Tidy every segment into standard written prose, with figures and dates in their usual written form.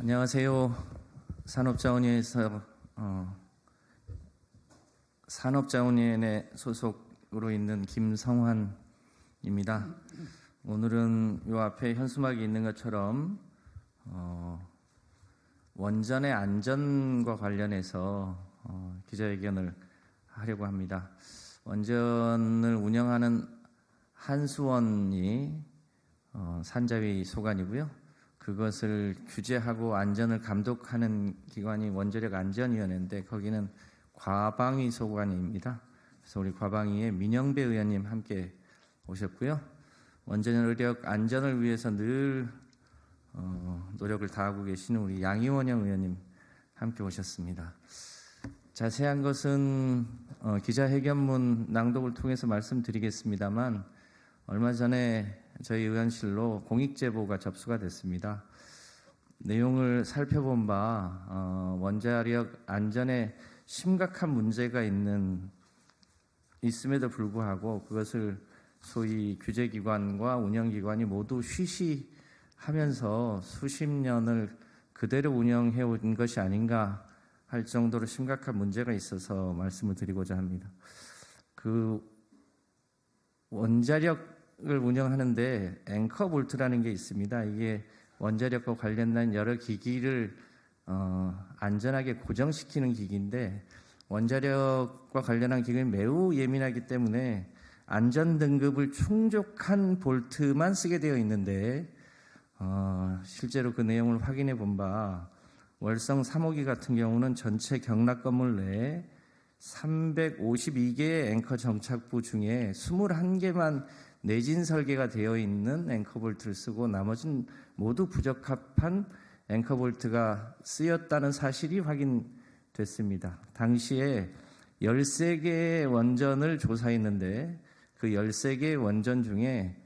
안녕하세요. 산업자원위에서 산업자원위원회 소속으로 있는 김성환입니다. 오늘은 요 앞에 현수막이 있는 것처럼 원전의 안전과 관련해서 기자회견을 하려고 합니다. 원전을 운영하는 한수원이 산자위 소관이고요. 그것을 규제하고 안전을 감독하는 기관이 원자력안전위원회인데 거기는 과방위 소관입니다. 그래서 우리 과방위의 민영배 의원님 함께 오셨고요. 원자력 안전을 위해서 늘 노력을 다하고 계시는 우리 양이원영 의원님 함께 오셨습니다. 자세한 것은 기자회견문 낭독을 통해서 말씀드리겠습니다만 얼마 전에 저희 의원실로 공익제보가 접수가 됐습니다. 내용을 살펴본 바 원자력 안전에 심각한 문제가 있음에도 불구하고 그것을 소위 규제기관과 운영기관이 모두 쉬쉬하면서 수십 년을 그대로 운영해 온 것이 아닌가 할 정도로 심각한 문제가 있어서 말씀을 드리고자 합니다. 그 원자력을 운영하는데 앵커볼트라는 게 있습니다. 이게 원자력과 관련된 여러 기기를 안전하게 고정시키는 기기인데 원자력과 관련한 기기는 매우 예민하기 때문에 안전 등급을 충족한 볼트만 쓰게 되어 있는데 실제로 그 내용을 확인해 본 바 월성 3호기 같은 경우는 전체 경락 건물 내에 352개의 앵커 정착부 중에 21개만 내진 설계가 되어 있는 앵커볼트를 쓰고 나머지는 모두 부적합한 앵커볼트가 쓰였다는 사실이 확인됐습니다. 당시에 13개의 원전을 조사했는데 그 13개의 원전 중에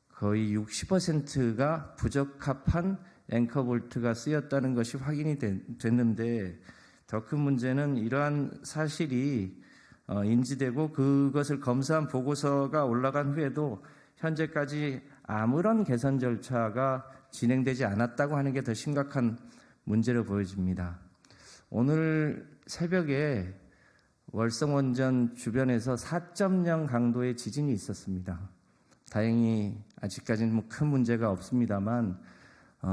거의 60%가 부적합한 앵커볼트가 쓰였다는 것이 확인이 됐는데 더 큰 문제는 이러한 사실이 인지되고 그것을 검사한 보고서가 올라간 후에도 현재까지 아무런 개선 절차가 진행되지 않았다고 하는 게 더 심각한 문제로 보여집니다. 오늘 새벽에 월성원전 주변에서 4.0 강도의 지진이 있었습니다. 다행히 아직까지는 큰 문제가 없습니다만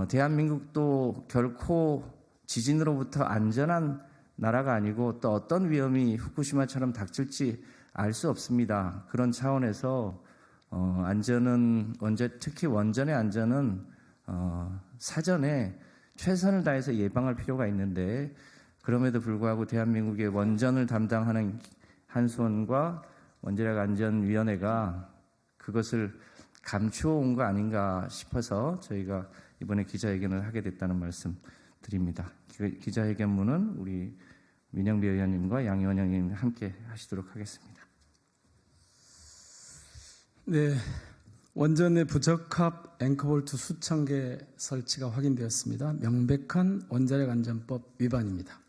대한민국도 결코 지진으로부터 안전한 나라가 아니고 또 어떤 위험이 후쿠시마처럼 닥칠지 알 수 없습니다. 그런 차원에서 안전은 특히 원전의 안전은 사전에 최선을 다해서 예방할 필요가 있는데 그럼에도 불구하고 대한민국의 원전을 담당하는 한수원과 원자력안전위원회가 그것을 감추어 온 거 아닌가 싶어서 저희가 이번에 기자회견을 하게 됐다는 말씀 드립니다. 기자회견문은 우리 민영배 의원님과 양의원 의원님 함께 하시도록 하겠습니다. 네, 원전의 부적합 앵커볼트 수천 개 설치가 확인되었습니다. 명백한 원자력안전법 위반입니다.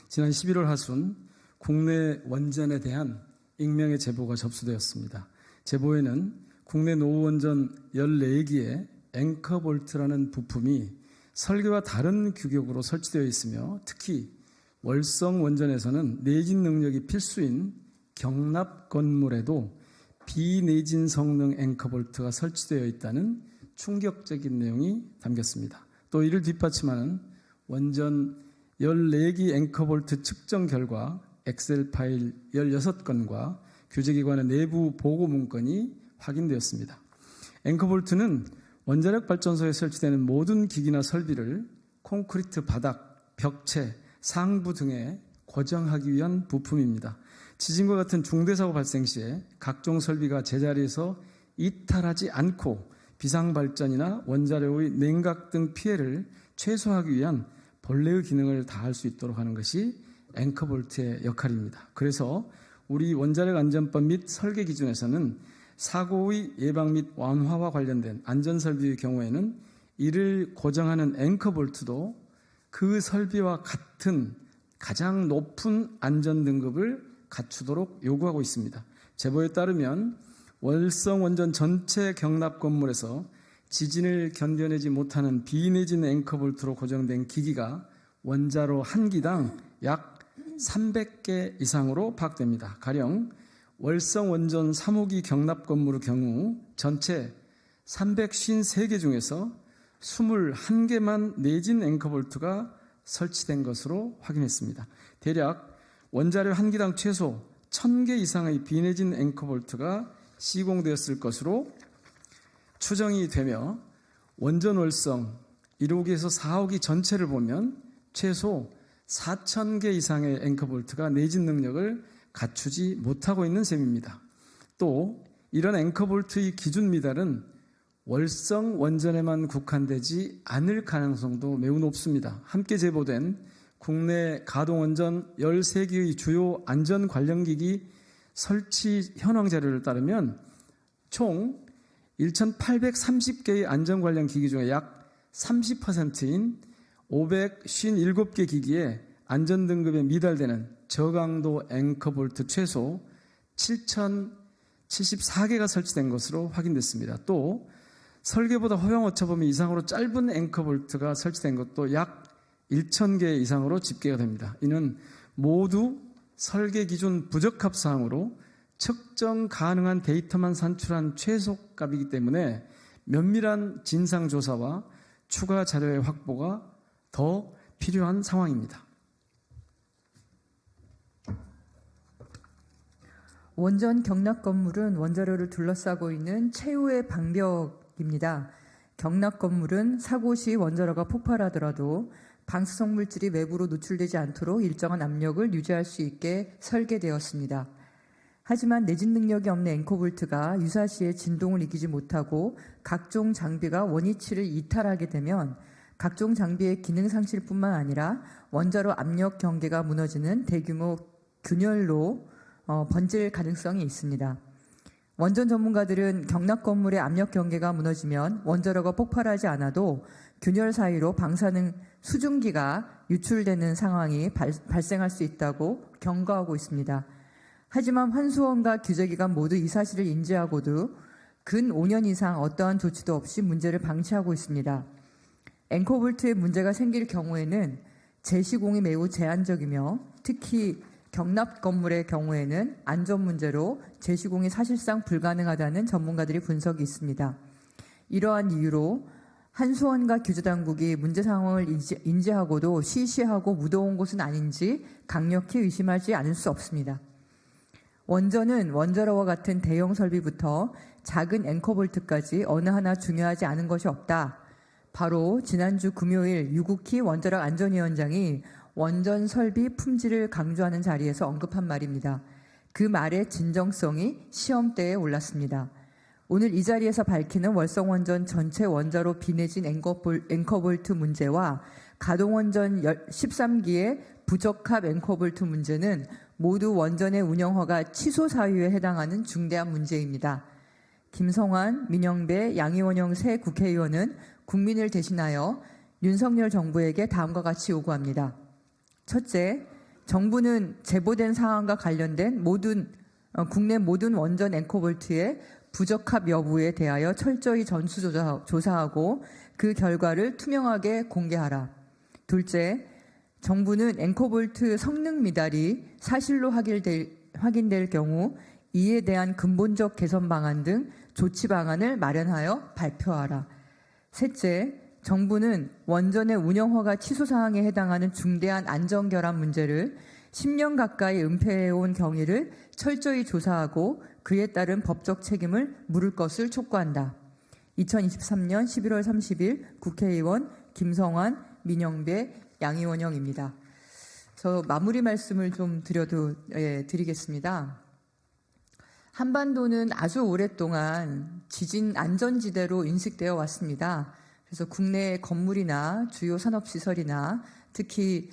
지난 11월 하순 국내 원전에 대한 익명의 제보가 접수되었습니다. 제보에는 국내 노후원전 14기에 앵커볼트라는 부품이 설계와 다른 규격으로 설치되어 있으며 특히 월성 원전에서는 내진 능력이 필수인 경납 건물에도 비내진 성능 앵커볼트가 설치되어 있다는 충격적인 내용이 담겼습니다. 또 이를 뒷받침하는 원전 14기 앵커볼트 측정 결과 엑셀 파일 16건과 규제기관의 내부 보고 문건이 확인되었습니다. 앵커볼트는 원자력 발전소에 설치되는 모든 기기나 설비를 콘크리트 바닥, 벽체, 상부 등에 고정하기 위한 부품입니다. 지진과 같은 중대사고 발생 시에 각종 설비가 제자리에서 이탈하지 않고 비상발전이나 원자력의 냉각 등 피해를 최소화하기 위한 본래의 기능을 다할 수 있도록 하는 것이 앵커볼트의 역할입니다. 그래서 우리 원자력안전법 및 설계 기준에서는 사고의 예방 및 완화와 관련된 안전설비의 경우에는 이를 고정하는 앵커볼트도 그 설비와 같은 가장 높은 안전등급을 갖추도록 요구하고 있습니다. 제보에 따르면 월성 원전 전체 경납 건물에서 지진을 견뎌내지 못하는 비내진 앵커볼트로 고정된 기기가 원자로 한 기당 약 300개 이상으로 파악됩니다. 가령 월성 원전 3호기 경납 건물의 경우 전체 353개 중에서 21개만 내진 앵커볼트가 설치된 것으로 확인했습니다. 대략 원자력 한 기당 최소 1000개 이상의 비내진 앵커볼트가 시공되었을 것으로 추정이 되며 원전 월성 1호기에서 4호기 전체를 보면 최소 4000개 이상의 앵커볼트가 내진 능력을 갖추지 못하고 있는 셈입니다. 또 이런 앵커볼트의 기준 미달은 월성 원전에만 국한되지 않을 가능성도 매우 높습니다. 함께 제보된 국내 가동원전 13개의 주요 안전 관련 기기 설치 현황 자료를 따르면 총 1,830개의 안전 관련 기기 중에 약 30%인 557개 기기에 안전 등급에 미달되는 저강도 앵커볼트 최소 7,074개가 설치된 것으로 확인됐습니다. 또 설계보다 허용 오차범위 이상으로 짧은 앵커볼트가 설치된 것도 약 1,000개 이상으로 집계가 됩니다. 이는 모두 설계 기준 부적합 사항으로 측정 가능한 데이터만 산출한 최소값이기 때문에 면밀한 진상조사와 추가 자료의 확보가 더 필요한 상황입니다. 원전 경납 건물은 원자로를 둘러싸고 있는 최후의 방벽입니다. 경납 건물은 사고 시 원자로가 폭발하더라도 방사성 물질이 외부로 노출되지 않도록 일정한 압력을 유지할 수 있게 설계되었습니다. 하지만 내진 능력이 없는 앵커볼트가 유사시에 진동을 이기지 못하고 각종 장비가 원위치를 이탈하게 되면 각종 장비의 기능 상실뿐만 아니라 원자로 압력 경계가 무너지는 대규모 균열로 번질 가능성이 있습니다. 원전 전문가들은 경납 건물의 압력 경계가 무너지면 원자로가 폭발하지 않아도 균열 사이로 방사능 수증기가 유출되는 상황이 발생할 수 있다고 경고하고 있습니다. 하지만 환수원과 규제기관 모두 이 사실을 인지하고도 근 5년 이상 어떠한 조치도 없이 문제를 방치하고 있습니다. 앵커볼트에 문제가 생길 경우에는 재시공이 매우 제한적이며 특히 경납 건물의 경우에는 안전 문제로 재시공이 사실상 불가능하다는 전문가들의 분석이 있습니다. 이러한 이유로 한수원과 규제당국이 문제 상황을 인지하고도 시시하고 무더운 곳은 아닌지 강력히 의심하지 않을 수 없습니다. 원전은 원자로와 같은 대형 설비부터 작은 앵커볼트까지 어느 하나 중요하지 않은 것이 없다. 바로 지난주 금요일 유국희 원자력 안전위원장이 원전 설비 품질을 강조하는 자리에서 언급한 말입니다. 그 말의 진정성이 시험대에 올랐습니다. 오늘 이 자리에서 밝히는 월성원전 전체 원자로 비내진 앵커볼트 문제와 가동원전 13기의 부적합 앵커볼트 문제는 모두 원전의 운영허가 취소 사유에 해당하는 중대한 문제입니다. 김성환, 민영배, 양이원영 새 국회의원은 국민을 대신하여 윤석열 정부에게 다음과 같이 요구합니다. 첫째, 정부는 제보된 사안과 관련된 국내 모든 원전 앵커볼트의 부적합 여부에 대하여 철저히 전수조사하고 그 결과를 투명하게 공개하라. 둘째, 정부는 앵커볼트 성능 미달이 사실로 확인될 경우 이에 대한 근본적 개선 방안 등 조치 방안을 마련하여 발표하라. 셋째, 정부는 원전의 운영허가 취소 사항에 해당하는 중대한 안전결함 문제를 10년 가까이 은폐해온 경위를 철저히 조사하고 그에 따른 법적 책임을 물을 것을 촉구한다. 2023년 11월 30일 국회의원 김성환, 민영배, 양이원영입니다. 저 마무리 말씀을 좀 드리겠습니다. 한반도는 아주 오랫동안 지진 안전지대로 인식되어 왔습니다. 그래서 국내 건물이나 주요 산업시설이나 특히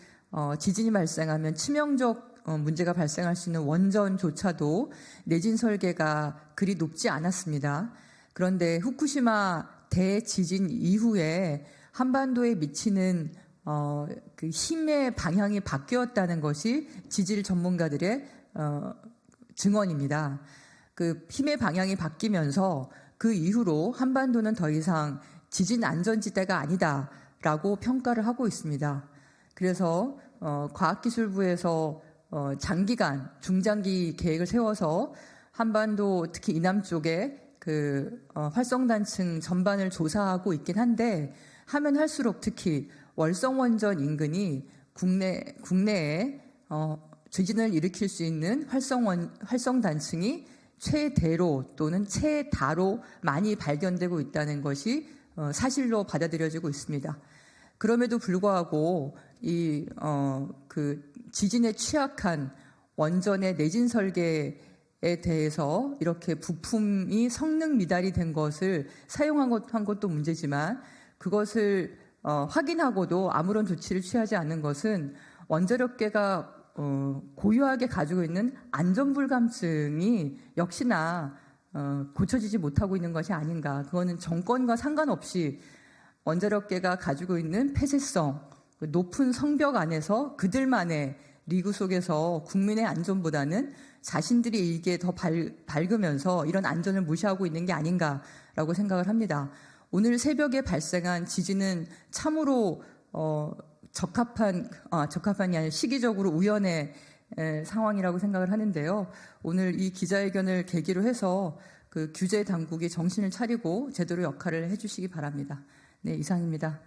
지진이 발생하면 치명적 문제가 발생할 수 있는 원전조차도 내진 설계가 그리 높지 않았습니다. 그런데 후쿠시마 대지진 이후에 한반도에 미치는 그 힘의 방향이 바뀌었다는 것이 지질 전문가들의 증언입니다. 그 힘의 방향이 바뀌면서 그 이후로 한반도는 더 이상 지진 안전지대가 아니다라고 평가를 하고 있습니다. 그래서 과학기술부에서 장기간, 중장기 계획을 세워서 한반도 특히 이남 쪽에 그 활성단층 전반을 조사하고 있긴 한데 하면 할수록 특히 월성원전 인근이 국내에 지진을 일으킬 수 있는 활성단층이 최대로 또는 최다로 많이 발견되고 있다는 것이 사실로 받아들여지고 있습니다. 그럼에도 불구하고 그 지진에 취약한 원전의 내진 설계에 대해서 이렇게 부품이 성능 미달이 된 것을 사용한 것도 문제지만 그것을 확인하고도 아무런 조치를 취하지 않는 것은 원자력계가 고유하게 가지고 있는 안전불감증이 역시나 고쳐지지 못하고 있는 것이 아닌가. 그거는 정권과 상관없이 원자력계가 가지고 있는 폐쇄성, 높은 성벽 안에서 그들만의 리그 속에서 국민의 안전보다는 자신들의 이익에 더 밝으면서 이런 안전을 무시하고 있는 게 아닌가라고 생각을 합니다. 오늘 새벽에 발생한 지진은 참으로 적합한이 아니라 시기적으로 우연의 상황이라고 생각을 하는데요. 오늘 이 기자회견을 계기로 해서 그 규제 당국이 정신을 차리고 제대로 역할을 해주시기 바랍니다. 네, 이상입니다.